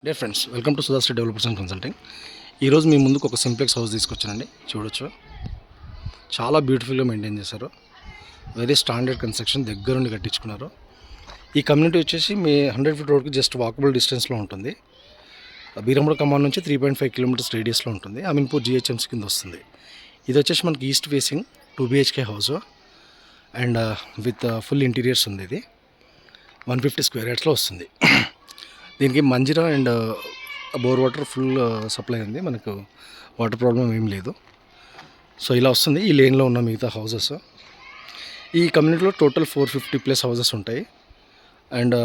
Dear friends, welcome to Sudhasri developers and consulting. ఈరోజు మీ ముందుకు ఒక సింప్లెక్స్ హౌస్ తీసుకొచ్చానండి. చూడొచ్చు, చాలా బ్యూటిఫుల్గా మెయింటైన్ చేశారు. వెరీ స్టాండర్డ్ కన్స్ట్రక్షన్, దగ్గరుండి కట్టించుకున్నారు. ఈ కమ్యూనిటీ వచ్చేసి మీ 100 ఫీట్ రోడ్కి జస్ట్ వాకబుల్ డిస్టెన్స్లో ఉంటుంది. బీరంగూడ కమాండ్ నుంచి 3.5 కిలోమీటర్స్ రేడియస్లో ఉంటుంది. అమీన్పూర్ జిహెచ్ఎంసీ కింద వస్తుంది. ఇది వచ్చేసి మనకి east facing 2 BHK house and with full interiors ఉంది. ఇది 150 స్క్వేర్ యార్డ్స్లో వస్తుంది. దీనికి Manjeera and bore water full supply ఉంది. మనకు వాటర్ ప్రాబ్లం ఏం లేదు. సో ఇలా వస్తుంది. ఈ లేన్లో ఉన్న మిగతా హౌసెస్, ఈ కమ్యూనిటీలో టోటల్ 450+ హౌసెస్ ఉంటాయి. అండ్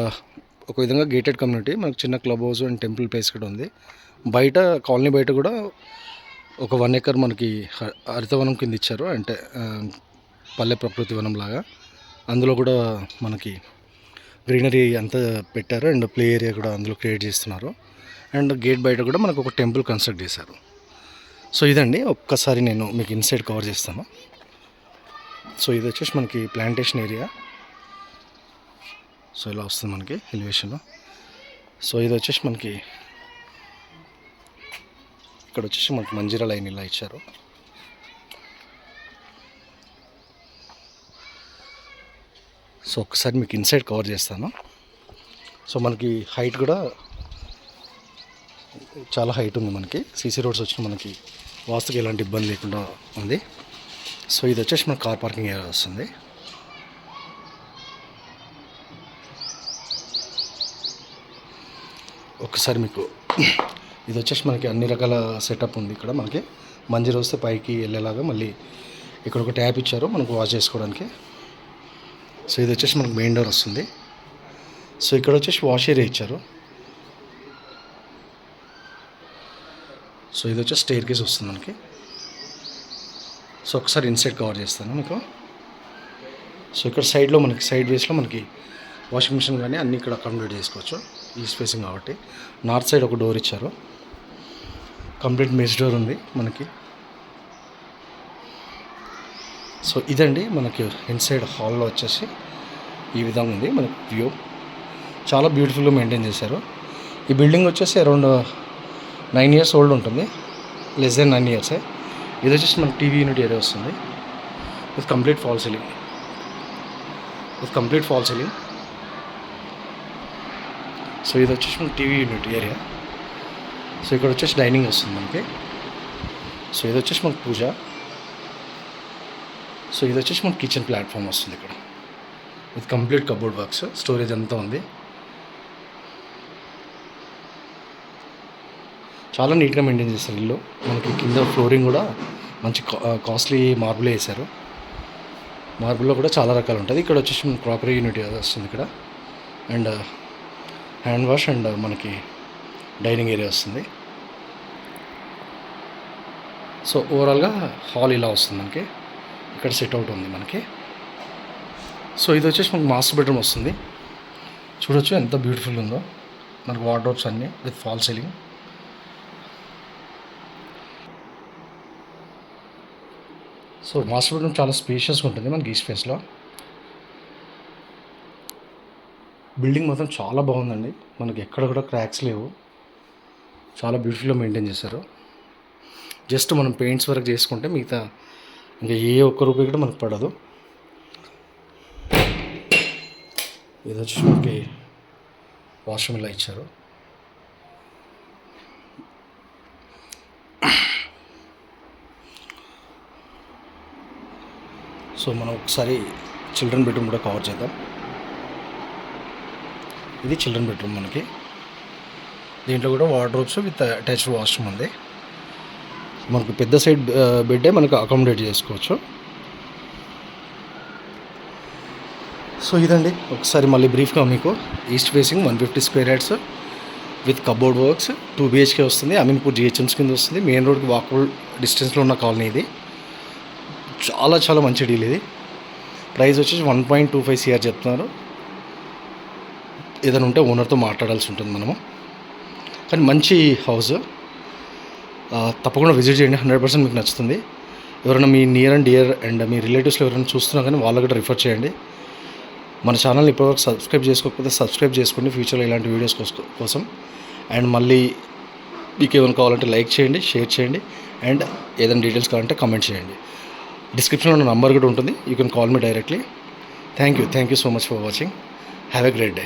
ఒక విధంగా గేటెడ్ కమ్యూనిటీ. మనకు చిన్న club house and temple place కూడా ఉంది. బయట కాలనీ బయట కూడా ఒక 1 ఎకర్ మనకి హరితవనం కింద ఇచ్చారు. అంటే పల్లె ప్రకృతి వనం లాగా. అందులో కూడా మనకి గ్రీనరీ అంతా పెట్టారు అండ్ ప్లే ఏరియా కూడా అందులో క్రియేట్ చేస్తున్నారు. అండ్ గేట్ బయట కూడా మనకు ఒక టెంపుల్ కన్స్ట్రక్ట్ చేశారు. సో ఇదండి, ఒక్కసారి నేను మీకు ఇన్సైడ్ కవర్ చేస్తాను. సో ఇది వచ్చేసి మనకి ప్లాంటేషన్ ఏరియా. సో ఇలా వస్తుంది మనకి ఎలివేషన్. సో ఇది వచ్చేసి మనకి ఇక్కడ వచ్చేసి మనకి మంజీరా లైన్ ఇలా ఇచ్చారు. సో ఒకసారి మీకు ఇన్సైడ్ కవర్ చేస్తాను. సో మనకి హైట్ కూడా చాలా హైట్ ఉంది. మనకి సీసీ రోడ్స్ వచ్చిన మనకి వాస్తుకి ఎలాంటి ఇబ్బంది లేకుండా ఉంది. సో ఇది వచ్చేసి మన కార్ పార్కింగ్ ఏరియా వస్తుంది. ఒకసారి మీకు ఇది వచ్చేసి మనకి అన్ని రకాల సెటప్ ఉంది. ఇక్కడ మనకి మంజీరా వస్తే పైకి వెళ్ళేలాగా మళ్ళీ ఇక్కడ ఒక ట్యాప్ ఇచ్చారు మనకు వాష్ చేసుకోవడానికి. సో ఇది వచ్చేసి మనకు మెయిన్ డోర్ వస్తుంది. సో ఇక్కడ వచ్చేసి వాష్ ఏరియా ఇచ్చారు. సో ఇది వచ్చేసి స్టెయిర్ కేస్ వస్తుంది మనకి. సో ఒకసారి ఇన్సైడ్ కవర్ చేస్తాను మీకు. సో ఇక్కడ సైడ్లో మనకి సైడ్ వేస్లో మనకి వాషింగ్ మిషన్ కానీ అన్నీ ఇక్కడ అకామిడేట్ చేసుకోవచ్చు. ఈస్ట్ ఫేసింగ్ కాబట్టి. నార్త్ సైడ్ ఒక డోర్ ఇచ్చారు. కంప్లీట్ మెష్ డోర్ ఉంది మనకి. సో ఇదండి మనకి ఇన్సైడ్ హాల్లో వచ్చేసి ఈ విధంగా ఉంది మనకి వ్యూ. చాలా బ్యూటిఫుల్గా మెయింటైన్ చేశారు. ఈ బిల్డింగ్ వచ్చేసి అరౌండ్ 9 years ఓల్డ్ ఉంటుంది. Less than 9 years. ఇది వచ్చేసి మనకి టీవీ యూనిట్ ఏరియా వస్తుంది with complete fall ceiling. So ఇది వచ్చేసి మనకి టీవీ యూనిట్ ఏరియా. సో ఇక్కడ వచ్చేసి డైనింగ్ వస్తుంది మనకి. సో ఇది వచ్చేసి మనకి పూజ. సో ఇది వచ్చేసి మనకి కిచెన్ ప్లాట్ఫామ్ వస్తుంది ఇక్కడ with complete cupboard works, storage అంతా ఉంది. చాలా నీట్గా మెయింటైన్ చేస్తారు ఇల్లు. మనకి కింద ఫ్లోరింగ్ కూడా మంచి కాస్ట్లీ మార్బుల్ వేశారు. మార్బుల్లో కూడా చాలా రకాలు ఉంటుంది. ఇక్కడ వచ్చేసి మనకి క్రాకరీ యూనిట్ వస్తుంది ఇక్కడ. అండ్ హ్యాండ్ వాష్ అండ్ మనకి డైనింగ్ ఏరియా వస్తుంది. సో ఓవరాల్గా హాల్ ఇలా వస్తుంది మనకి. ఇక్కడ సెట్ అవుట్ ఉంది మనకి. సో ఇది వచ్చేసి మనకి మాస్టర్ బెడ్రూమ్ వస్తుంది. చూడొచ్చు ఎంత బ్యూటిఫుల్ ఉందో. మనకు వార్డ్రోబ్స్ అన్నీ with fall ceiling. So master bedroom చాలా స్పేషియస్గా ఉంటుంది మనకి ఈస్ట్ ఫేస్లో. బిల్డింగ్ మొత్తం చాలా బాగుందండి. మనకి ఎక్కడ కూడా క్రాక్స్ లేవు. చాలా బ్యూటిఫుల్గా మెయింటైన్ చేశారు. జస్ట్ మనం పెయింట్స్ వర్క్ చేసుకుంటే మిగతా ఇంకా ఏ ఒక్క రూపాయి కూడా మనకు పడదు. ఇది వచ్చి మనకి వాష్రూమ్ ఇలా ఇచ్చారు. సో మనం ఒకసారి చిల్డ్రన్ బెడ్రూమ్ కూడా కవర్ చేద్దాం. ఇది చిల్డ్రన్ బెడ్రూమ్ మనకి. దీంట్లో కూడా వార్డ్రోబ్స్ విత్ అటాచ్డ్ వాష్రూమ్ ఉంది. మనకు పెద్ద సైడ్ బెడ్డే మనకు అకామిడేట్ చేసుకోవచ్చు. సో ఇదండి, ఒకసారి మళ్ళీ బ్రీఫ్గా మీకు east facing 150 square yards with cupboard works 2 BHK వస్తుంది. అమీన్పూర్ జిహెచ్ఎంసీ కింద వస్తుంది. మెయిన్ రోడ్కి వాకబుల్ డిస్టెన్స్లో ఉన్న కాలనీ ఇది. చాలా చాలా మంచి డీల్ ఇది. ప్రైస్ వచ్చేసి 1.25 CR చెప్తున్నారు. ఏదైనా ఉంటే ఓనర్తో మాట్లాడాల్సి ఉంటుంది మనము. కానీ మంచి హౌస్, తప్పకుండా విజిట్ చేయండి. 100% మీకు నచ్చుతుంది. ఎవరైనా మీ నియర్ అండ్ డియర్ అండ్ మీ రిలేటివ్స్లో ఎవరైనా చూస్తున్నా కానీ వాళ్ళకి కూడా రిఫర్ చేయండి. మన ఛానల్ని ఇప్పటివరకు సబ్స్క్రైబ్ చేసుకోకపోతే సబ్స్క్రైబ్ చేసుకోండి ఫ్యూచర్లో ఇలాంటి వీడియోస్ కోసం. అండ్ మళ్ళీ మీకు ఏమైనా కావాలంటే లైక్ చేయండి, షేర్ చేయండి, అండ్ ఏదైనా డీటెయిల్స్ కావాలంటే కమెంట్ చేయండి. డిస్క్రిప్షన్లో నా నంబర్ కూడా ఉంటుంది. You can call me directly. Thank you so much for watching. Have a great day.